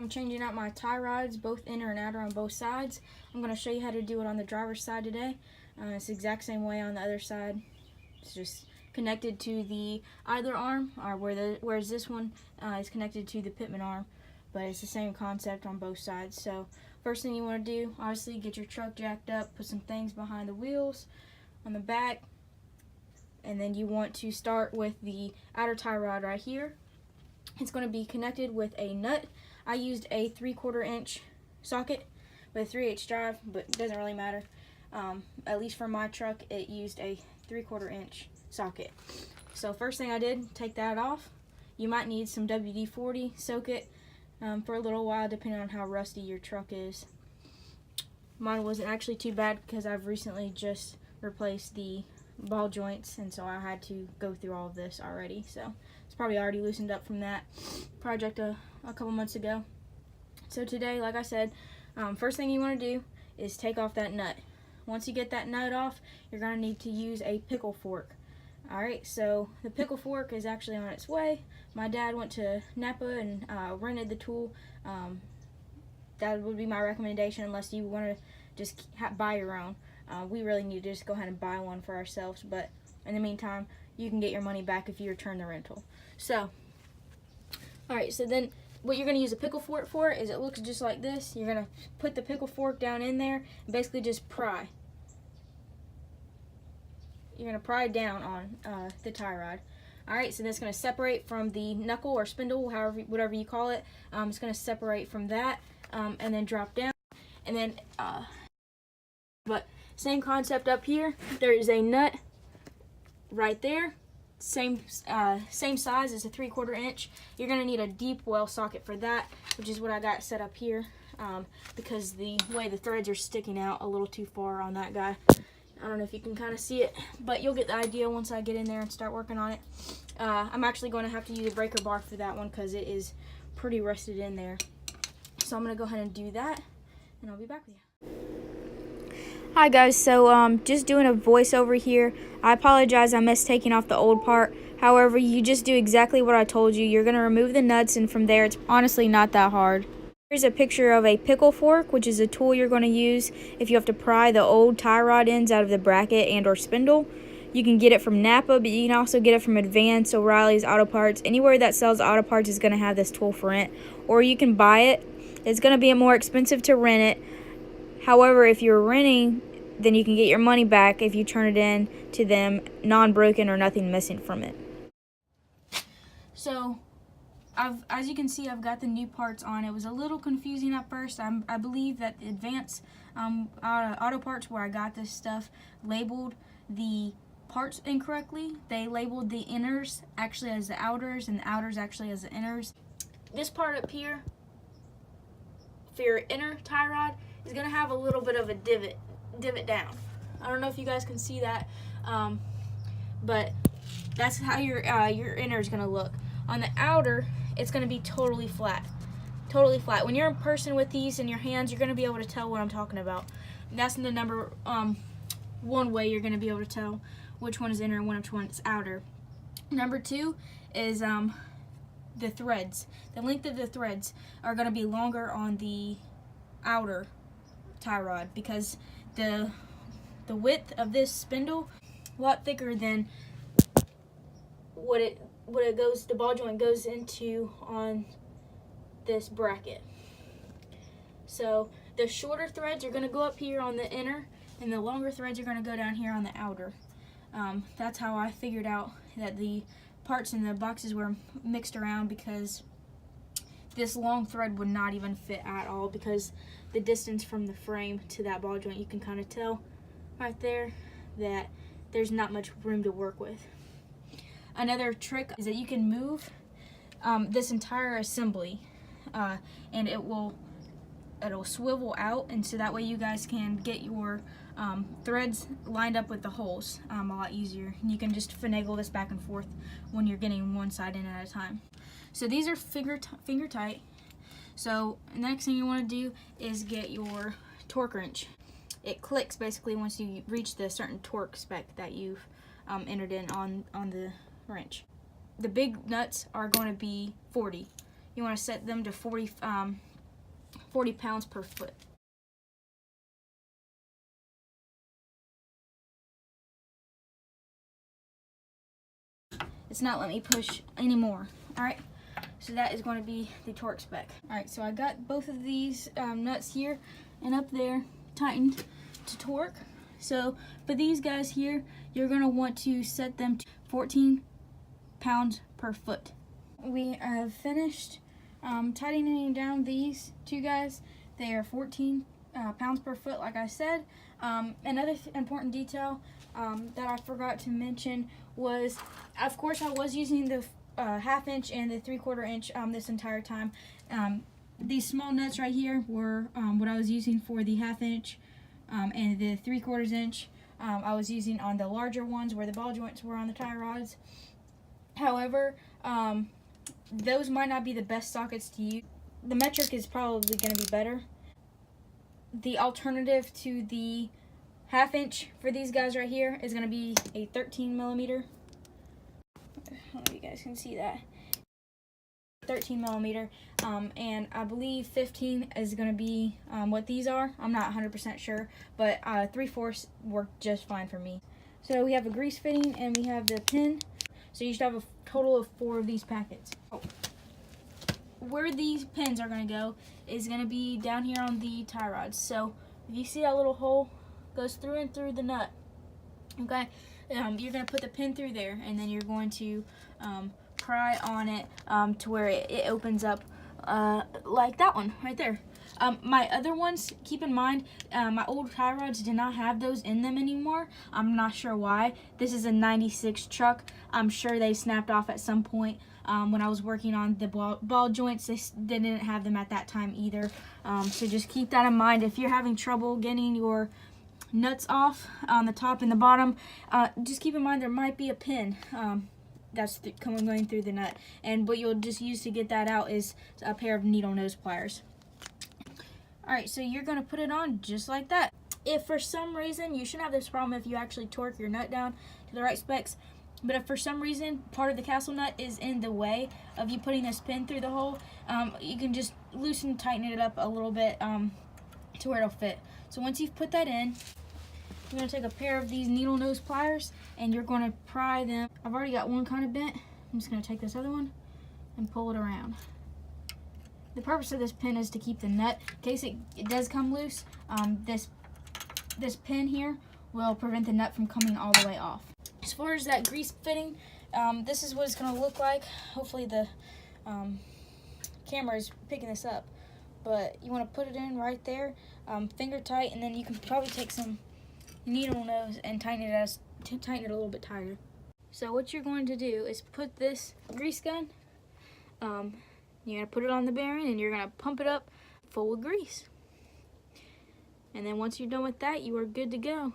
I'm changing out my tie rods, both inner and outer on both sides. I'm going to show you how to do it on the driver's side today. It's the exact same way on the other side. It's just connected to the idler arm, or whereas this one is connected to the pitman arm, but it's the same concept on both sides. So first thing you want to do, obviously, get your truck jacked up, put some things behind the wheels, on the back, and then you want to start with the outer tie rod right here. It's going to be connected with a nut. I used a 3/4 inch socket with a 3/8 drive, but it doesn't really matter. At least for my truck, it used a 3/4 inch socket. So first thing I did, take that off. You might need some WD-40, soak it for a little while depending on how rusty your truck is. Mine wasn't actually too bad because I've recently just replaced the ball joints, and so I had to go through all of this already. So it's probably already loosened up from that project a couple months ago. So today, like I said, first thing you want to do is take off that nut. Once you get that nut off, you're going to need to use a pickle fork. Alright, so the pickle fork is actually on its way. My dad went to Napa and rented the tool. That would be my recommendation unless you want to just buy your own. We really need to just go ahead and buy one for ourselves, but in the meantime, you can get your money back if you return the rental. So, alright, so then what you're going to use a pickle fork for is it looks just like this. You're going to put the pickle fork down in there and basically just pry. You're going to pry down on the tie rod. Alright, so that's going to separate from the knuckle or spindle, whatever you call it. It's going to separate from that and then drop down. And then, but same concept up here. There is a nut right there. Same size as a 3/4 inch. You're going to need a deep well socket for that, which is what I got set up here because the way the threads are sticking out a little too far on that guy. I don't know if you can kind of see it, but you'll get the idea once I get in there and start working on it. I'm actually going to have to use a breaker bar for that one because it is pretty rusted in there. So I'm going to go ahead and do that, and I'll be back with you. Hi guys, so just doing a voiceover here. I apologize, I missed taking off the old part. However, you just do exactly what I told you. You're going to remove the nuts, and from there, it's honestly not that hard. Here's a picture of a pickle fork, which is a tool you're going to use if you have to pry the old tie rod ends out of the bracket and or spindle. You can get it from Napa, but you can also get it from Advance, O'Reilly's, Auto Parts. Anywhere that sells auto parts is going to have this tool for rent, or you can buy it. It's going to be more expensive to rent it. However, if you're renting, then you can get your money back if you turn it in to them non-broken or nothing missing from it. So, as you can see, I've got the new parts on. It was a little confusing at first. I believe that Advance Auto Parts, where I got this stuff, labeled the parts incorrectly. They labeled the inners actually as the outers and the outers actually as the inners. This part up here for your inner tie rod is going to have a little bit of a divot down. I don't know if you guys can see that, but that's how your inner is going to look. On the outer, it's going to be totally flat. Totally flat. When you're in person with these in your hands, you're going to be able to tell what I'm talking about. And that's the number one way you're going to be able to tell which one is inner and which one is outer. Number two is the threads. The length of the threads are going to be longer on the outer tie rod because the width of this spindle a lot thicker than what it goes, the ball joint goes into on this bracket. So the shorter threads are going to go up here on the inner, and the longer threads are going to go down here on the outer. That's how I figured out that the parts in the boxes were mixed around, because this long thread would not even fit at all, because the distance from the frame to that ball joint, you can kind of tell right there that there's not much room to work with. Another trick is that you can move this entire assembly and it'll swivel out, and so that way you guys can get your threads lined up with the holes a lot easier. And you can just finagle this back and forth when you're getting one side in at a time. So these are finger tight. So the next thing you want to do is get your torque wrench. It clicks basically once you reach the certain torque spec that you've entered in on the wrench. The big nuts are going to be 40. You want to set them to 40 40 pounds per foot. It's not letting me push anymore. All right, so that is going to be the torque spec. All right, so I got both of these nuts here and up there tightened to torque. So for these guys here, you're going to want to set them to 14 pounds per foot. We have finished tightening down these two guys. They are 14 pounds per foot, like I said. Another important detail that I forgot to mention was, of course, I was using the 1/2 inch and the 3/4 inch this entire time. These small nuts right here were what I was using for the 1/2 inch, and the 3/4 inch I was using on the larger ones where the ball joints were on the tie rods. However, those might not be the best sockets to use. The metric is probably going to be better. The alternative to the 1/2 inch for these guys right here is going to be a 13 millimeter. I don't know if you guys can see that. 13 millimeter, and I believe 15 is going to be what these are. I'm not 100% sure, but 3/4 worked just fine for me. So we have a grease fitting and we have the pin. So you should have a total of 4 of these packets. Where these pins are going to go is going to be down here on the tie rods. So if you see that little hole goes through and through the nut, okay, you're going to put the pin through there, and then you're going to pry on it to where it opens up like that one right there. My other ones, keep in mind, my old tie rods did not have those in them anymore. I'm not sure why. This is a 96 truck. I'm sure they snapped off at some point. When I was working on the ball joints, they didn't have them at that time either. So just keep that in mind. If you're having trouble getting your nuts off on the top and the bottom, just keep in mind there might be a pin that's going through the nut. And what you'll just use to get that out is a pair of needle nose pliers. Alright, so you're going to put it on just like that. If for some reason, you shouldn't have this problem if you actually torque your nut down to the right specs, but if for some reason part of the castle nut is in the way of you putting this pin through the hole, you can just loosen and tighten it up a little bit to where it'll fit. So once you've put that in, you're going to take a pair of these needle nose pliers and you're going to pry them. I've already got one kind of bent. I'm just going to take this other one and pull it around. The purpose of this pin is to keep the nut, in case it does come loose, this pin here will prevent the nut from coming all the way off. As far as that grease fitting, this is what it's going to look like. Hopefully the camera is picking this up. But you want to put it in right there, finger tight, and then you can probably take some needle nose and tighten it a little bit tighter. So what you're going to do is put this grease gun, you're going to put it on the bearing and you're going to pump it up full of grease. And then once you're done with that, you are good to go.